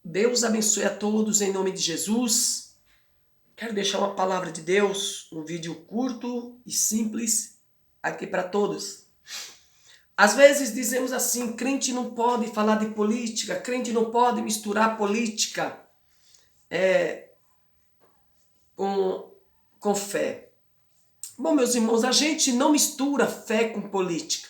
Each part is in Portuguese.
Deus abençoe a todos em nome de Jesus. Quero deixar uma palavra de Deus, um vídeo curto e simples aqui para todos. Às vezes dizemos assim, crente não pode falar de política, crente não pode misturar política com fé. Bom, meus irmãos, a gente não mistura fé com política.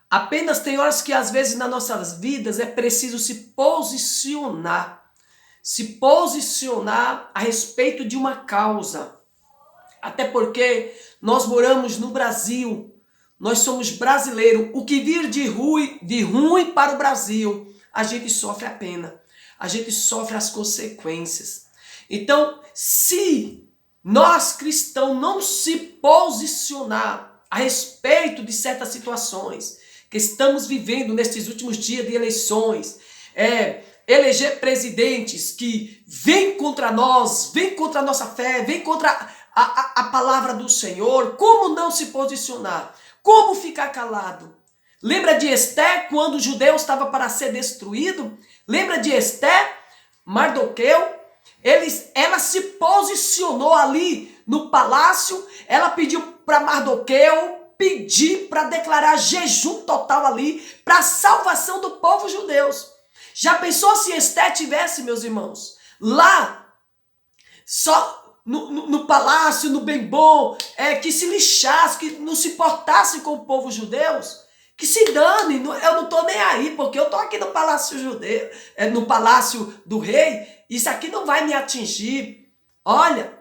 Apenas tem horas que às vezes nas nossas vidas é preciso se posicionar a respeito de uma causa. Até porque nós moramos no Brasil, nós somos brasileiros. O que vir de ruim para o Brasil, a gente sofre a pena, a gente sofre as consequências. Então, se nós cristãos não se posicionar a respeito de certas situações que estamos vivendo nesses últimos dias de eleições, eleger presidentes que vêm contra nós, vêm contra a nossa fé, vêm contra a palavra do Senhor, como não se posicionar? Como ficar calado? Lembra de Esté, quando o judeu estava para ser destruído? Lembra de Esté? Mardoqueu? Ela se posicionou ali no palácio, ela pediu para Mardoqueu pedir para declarar jejum total ali para a salvação do povo judeu. Já pensou se Esté tivesse, meus irmãos, lá, só no palácio, no bem bom, que se lixasse, que não se importasse com o povo judeu? Que se dane, eu não estou nem aí, porque eu estou aqui no palácio judeu, no palácio do rei, isso aqui não vai me atingir. Olha,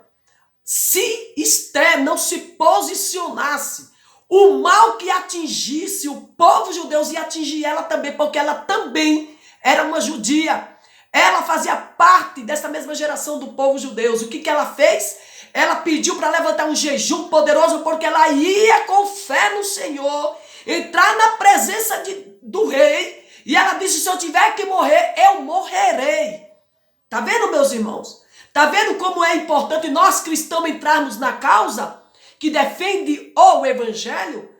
se Esté não se posicionasse, o mal que atingisse o povo judeu ia atingir ela também, porque ela também era uma judia. Ela fazia parte dessa mesma geração do povo judeu. O que ela fez? Ela pediu para levantar um jejum poderoso, porque ela ia com fé no Senhor, entrar na presença do rei, e ela disse, se eu tiver que morrer, eu morrerei. Tá vendo, meus irmãos? Tá vendo como é importante nós cristãos entrarmos na causa que defende o evangelho,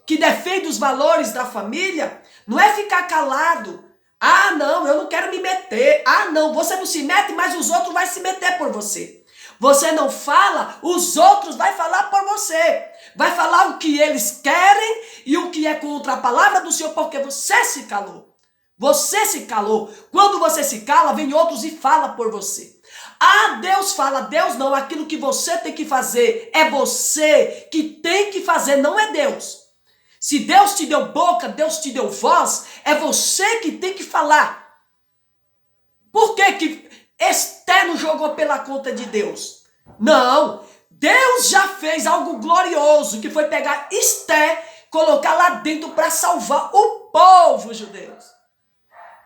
que defende os valores da família? Não é ficar calado. Ah, não, eu não quero me meter. Ah, não, você não se mete, mas os outros vão se meter por você. Você não fala, os outros vão falar por você. Vai falar o que eles querem e o que é contra a palavra do Senhor, porque você se calou. Você se calou. Quando você se cala, vem outros e fala por você. Ah, Deus fala, Deus não, aquilo que você tem que fazer, é você que tem que fazer, não é Deus. Se Deus te deu boca, Deus te deu voz, é você que tem que falar. Por que Esté não jogou pela conta de Deus? Não, Deus já fez algo glorioso, que foi pegar Esté, colocar lá dentro para salvar o povo judeu.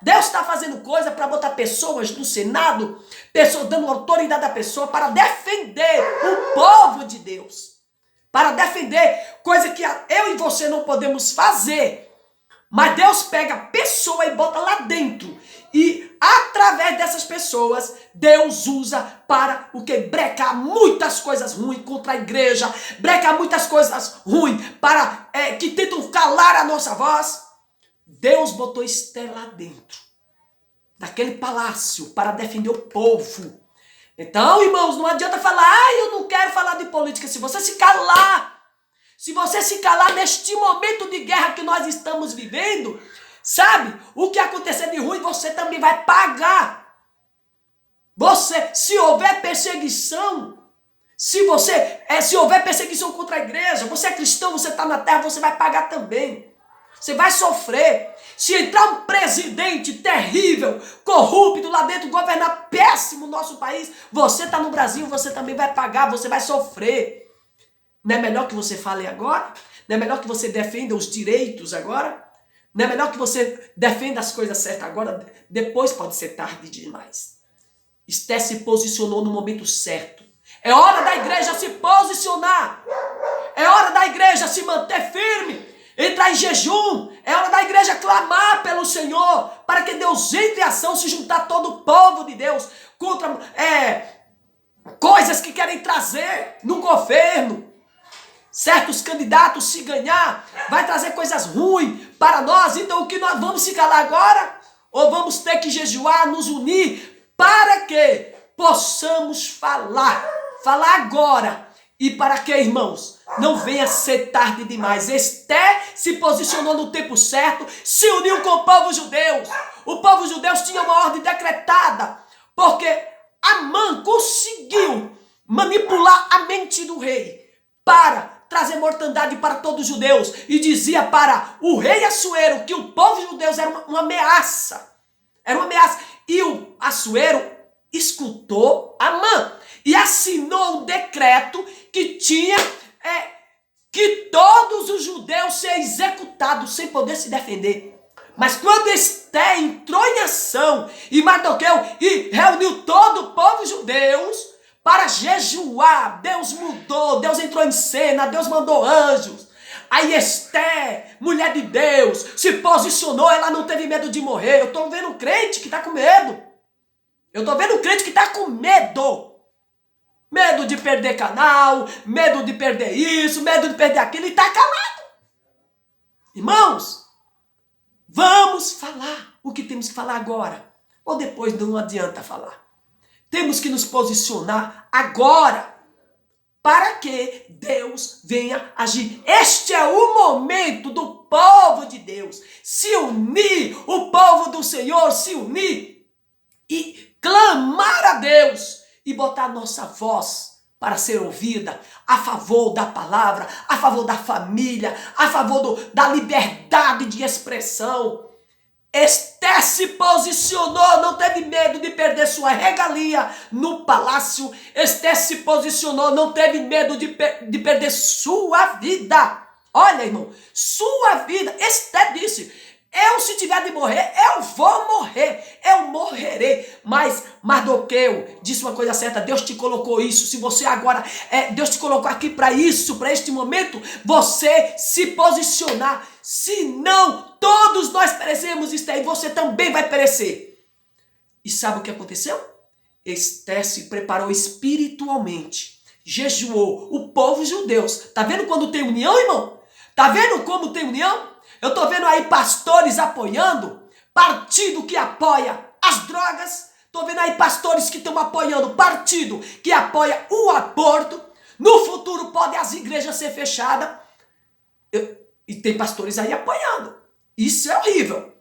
Deus está fazendo coisa para botar pessoas no Senado, pessoas dando autoridade à pessoa para defender o povo de Deus. Para defender coisa que eu e você não podemos fazer. Mas Deus pega a pessoa e bota lá dentro. E através dessas pessoas, Deus usa para o que? Brecar muitas coisas ruins contra a igreja. Brecar muitas coisas ruins para que tentam calar a nossa voz. Deus botou Esté lá dentro daquele palácio para defender o povo. Então, irmãos, não adianta falar, eu não quero falar de política. Se você se calar neste momento de guerra que nós estamos vivendo, sabe, o que acontecer de ruim, você também vai pagar. Se houver perseguição, se houver perseguição contra a igreja, você é cristão, você está na terra, você vai pagar também. Você vai sofrer. Se entrar um presidente terrível, corrupto lá dentro, governar péssimo o nosso país, você está no Brasil, você também vai pagar, você vai sofrer. Não é melhor que você fale agora? Não é melhor que você defenda os direitos agora? Não é melhor que você defenda as coisas certas agora? Depois pode ser tarde demais. Esté se posicionou no momento certo. É hora da igreja se posicionar. É hora da igreja se manter firme. Entrar em jejum, é hora da igreja clamar pelo Senhor, para que Deus entre em ação, se juntar todo o povo de Deus contra coisas que querem trazer no governo. Certos candidatos, se ganhar, vai trazer coisas ruins para nós. Então o que nós vamos se calar agora? ou vamos ter que jejuar, nos unir, para que possamos falar agora. E para que, irmãos? Não venha ser tarde demais. Esté se posicionou no tempo certo, se uniu com o povo judeu. O povo judeu tinha uma ordem decretada, porque Amã conseguiu manipular a mente do rei para trazer mortandade para todos os judeus, e dizia para o rei Assuero que o povo judeu era uma ameaça. Era uma ameaça. E o Assuero escutou Amã e assinou um decreto que tinha que todos os judeus sejam executados sem poder se defender. Mas quando Esté entrou em ação e Mardoqueu e reuniu todo o povo judeu para jejuar, Deus mudou, Deus entrou em cena, Deus mandou anjos. Aí Esté, mulher de Deus, se posicionou, ela não teve medo de morrer. Eu estou vendo um crente que está com medo. Eu estou vendo um crente que está com medo. Medo de perder canal, medo de perder isso, medo de perder aquilo, e está calado. Irmãos, vamos falar o que temos que falar agora, ou depois não adianta falar. Temos que nos posicionar agora, para que Deus venha agir. Este é o momento do povo de Deus se unir, o povo do Senhor se unir e clamar a Deus e botar nossa voz para ser ouvida a favor da palavra, a favor da família, a favor da liberdade de expressão. Esté se posicionou, não teve medo de perder sua regalia no palácio. Esté se posicionou, não teve medo de perder sua vida. Olha, irmão, sua vida. Esté disse: eu, se tiver de morrer, eu vou morrer, eu morrerei. Mas Mardoqueu disse uma coisa certa: Deus te colocou isso. Se você agora, Deus te colocou aqui para isso, para este momento, você se posicionar. Senão, todos nós perecemos, Esté, e você também vai perecer. E sabe o que aconteceu? Esté se preparou espiritualmente, jejuou. O povo judeu, tá vendo quando tem união, irmão? Tá vendo como tem união? Eu tô vendo aí pastores apoiando, partido que apoia as drogas. Tô vendo aí pastores que estão apoiando partido que apoia o aborto. No futuro podem as igrejas ser fechadas. E tem pastores aí apoiando. Isso é horrível.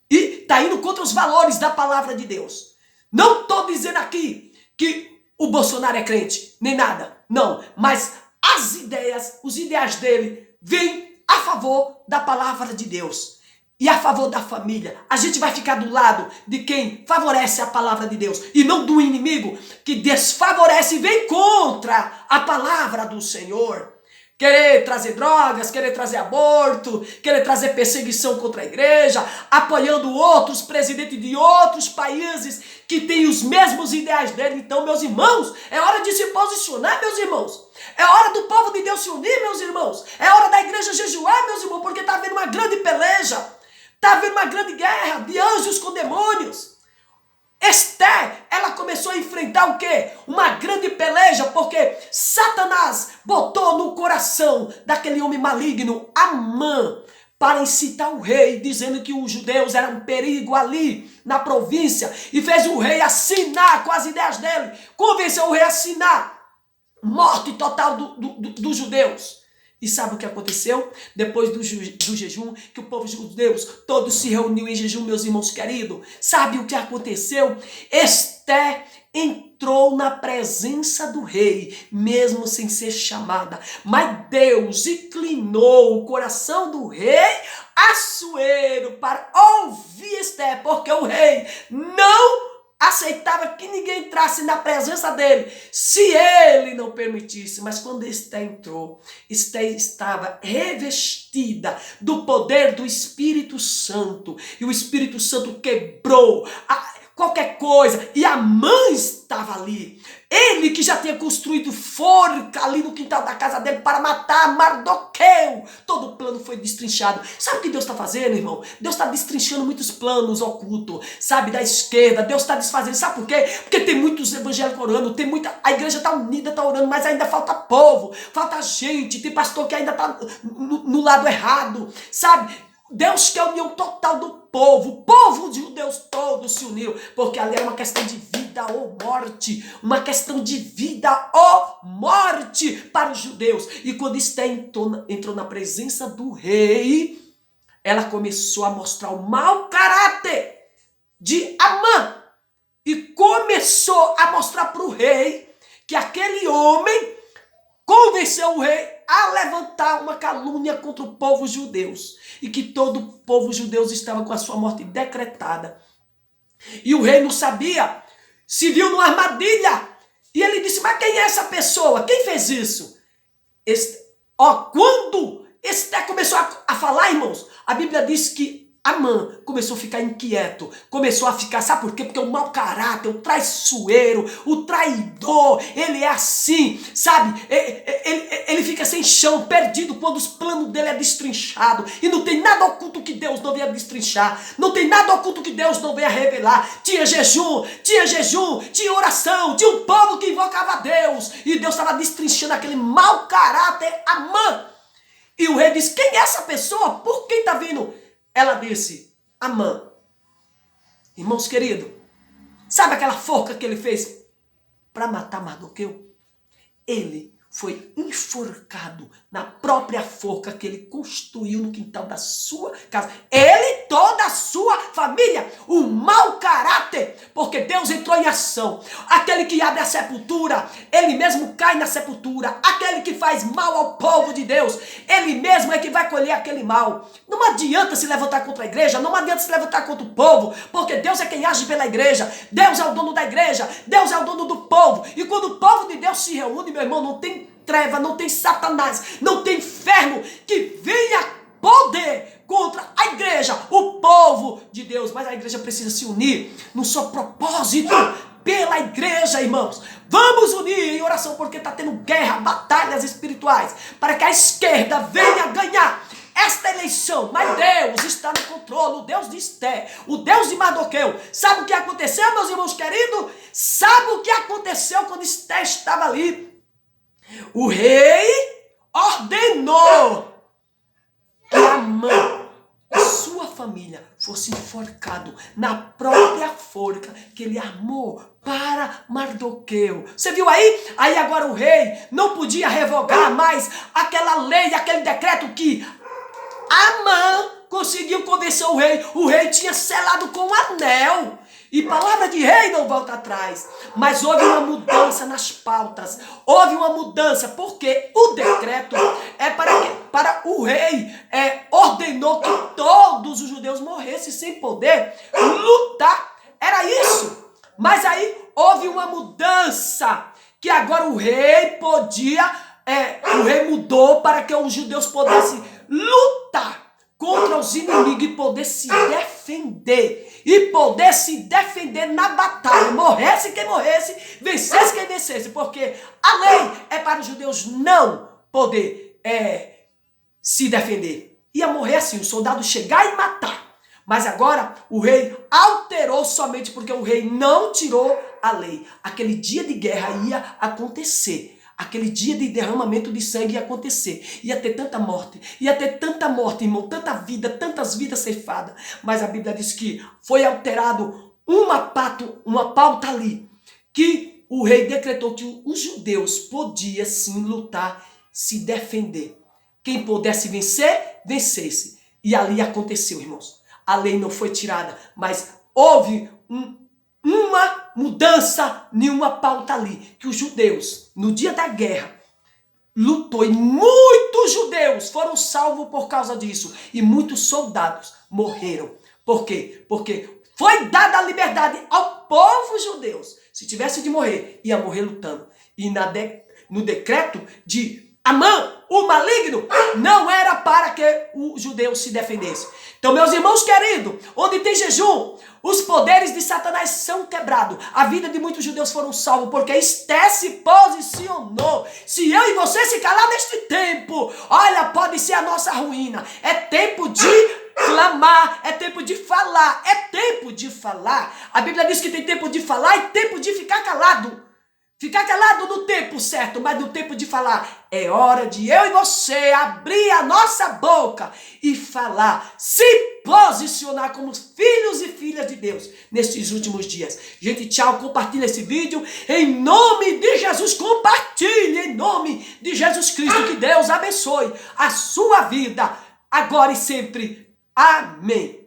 E tá indo contra os valores da palavra de Deus. Não tô dizendo aqui que o Bolsonaro é crente, nem nada. Não, mas as ideias, os ideais dele vêm a favor da palavra de Deus e a favor da família. A gente vai ficar do lado de quem favorece a palavra de Deus e não do inimigo que desfavorece e vem contra a palavra do Senhor. Querer trazer drogas, querer trazer aborto, querer trazer perseguição contra a igreja, apoiando outros presidentes de outros países que têm os mesmos ideais dele. Então, meus irmãos, é hora de se posicionar, meus irmãos. É hora do povo de Deus se unir, meus irmãos. É hora da igreja jejuar, meus irmãos, porque está havendo uma grande peleja. Está havendo uma grande guerra de anjos com demônios. Esté, ela começou a enfrentar o quê? Uma grande peleja, porque Satanás botou no coração daquele homem maligno, Amã, para incitar o rei, dizendo que os judeus eram um perigo ali na província, e fez o rei assinar com as ideias dele, convenceu o rei a assinar morte total dos judeus. E sabe o que aconteceu? Depois do jejum, que o povo judeu todos se reuniu em jejum, meus irmãos queridos. Sabe o que aconteceu? Esté entrou na presença do rei, mesmo sem ser chamada. Mas Deus inclinou o coração do rei Assuero para ouvir Esté, porque o rei não aceitava que ninguém entrasse na presença dele, se ele não permitisse. Mas quando Esté entrou, Esté estava revestida do poder do Espírito Santo, e o Espírito Santo quebrou qualquer coisa, e Amã estava ali. Ele que já tinha construído forca ali no quintal da casa dele para matar Mardoqueu. Todo o plano foi destrinchado. Sabe o que Deus está fazendo, irmão? Deus está destrinchando muitos planos ocultos, sabe, da esquerda. Deus está desfazendo. Sabe por quê? Porque tem muitos evangélicos orando, a igreja está unida, está orando, mas ainda falta povo, falta gente, tem pastor que ainda está no lado errado, sabe? Deus quer a união total do povo. O povo de Deus todos se uniram, porque ali era uma questão de vida ou morte. Uma questão de vida ou morte para os judeus. E quando Esté entrou na presença do rei, ela começou a mostrar o mau caráter de Amã. E começou a mostrar para o rei que aquele homem convenceu o rei a levantar uma calúnia contra o povo judeu. E que todo o povo judeu estava com a sua morte decretada. E o rei não sabia, se viu numa armadilha. E ele disse, mas quem é essa pessoa? Quem fez isso? Quando Esté começou a falar, irmãos, a Bíblia diz que Amã começou a ficar inquieto, começou a ficar, sabe por quê? Porque o mau caráter, o traiçoeiro, o traidor, ele é assim, sabe? Ele fica sem chão, perdido quando os planos dele é destrinchado. E não tem nada oculto que Deus não venha destrinchar, não tem nada oculto que Deus não venha revelar. Tinha jejum, tinha oração, tinha um povo que invocava a Deus. E Deus estava destrinchando aquele mau caráter, Amã. E o rei disse, quem é essa pessoa? Por quem está vindo? Ela disse, Amã. Irmãos queridos, sabe aquela forca que ele fez para matar Mardoqueu? Ele foi enforcado na própria forca que ele construiu no quintal da sua casa. Ele e toda a sua família. O mau caráter, porque Deus entrou em ação. Aquele que abre a sepultura, ele mesmo cai na sepultura. Aquele que faz mal ao povo de Deus, ele mesmo é que vai colher aquele mal. Não adianta se levantar contra a igreja, não adianta se levantar contra o povo, porque Deus é quem age pela igreja. Deus é o dono da igreja, Deus é o dono do povo. E quando o povo de Deus se reúne, meu irmão, não tem treva, não tem Satanás, não tem inferno que venha poder contra a igreja, o povo de Deus. Mas a igreja precisa se unir no seu propósito pela igreja, irmãos. Vamos unir em oração, porque está tendo guerra, batalhas espirituais, para que a esquerda venha ganhar esta eleição. Mas Deus está no controle, o Deus de Esté, o Deus de Mardoqueu. Sabe o que aconteceu, meus irmãos queridos? Sabe o que aconteceu quando Esté estava ali? O rei ordenou que Amã e sua família fosse enforcado na própria forca que ele armou para Mardoqueu. Você viu aí? Aí agora o rei não podia revogar mais aquela lei, aquele decreto que Amã conseguiu convencer o rei. O rei tinha selado com um anel. E palavra de rei não volta atrás. Mas houve uma mudança nas pautas. Houve uma mudança, porque o decreto é para o rei ordenou que todos os judeus morressem sem poder lutar. Era isso. Mas aí houve uma mudança, que agora o rei podia, o rei mudou para que os judeus pudessem lutar contra os inimigos e poder se defender. E poder se defender na batalha. Morresse quem morresse, vencesse quem vencesse. Porque a lei é para os judeus não poder se defender. Ia morrer assim, o soldado chegar e matar. Mas agora o rei alterou somente porque o rei não tirou a lei. Aquele dia de guerra ia acontecer. Aquele dia de derramamento de sangue ia acontecer. Ia ter tanta morte, irmão, tanta vida, tantas vidas ceifadas. Mas a Bíblia diz que foi alterado uma pauta ali, que o rei decretou que os judeus podiam sim lutar, se defender. Quem pudesse vencer, vencesse. E ali aconteceu, irmãos. A lei não foi tirada, mas houve uma mudança em uma pauta ali, que os judeus, no dia da guerra, lutou e muitos judeus foram salvos por causa disso. E muitos soldados morreram. Por quê? Porque foi dada a liberdade ao povo judeu. Se tivesse de morrer, ia morrer lutando. E no decreto de Amã, o maligno, não era para que o judeu se defendesse. Então, meus irmãos queridos, onde tem jejum, os poderes de Satanás são quebrados. A vida de muitos judeus foram salvos, porque Esté se posicionou. Se eu e você se calar neste tempo, olha, pode ser a nossa ruína. É tempo de clamar, é tempo de falar, é tempo de falar. A Bíblia diz que tem tempo de falar e tempo de ficar calado. Ficar calado no tempo certo, mas no tempo de falar, é hora de eu e você abrir a nossa boca e falar, se posicionar como filhos e filhas de Deus nesses últimos dias. Gente, tchau, compartilha esse vídeo, em nome de Jesus, compartilhe, em nome de Jesus Cristo, que Deus abençoe a sua vida, agora e sempre. Amém.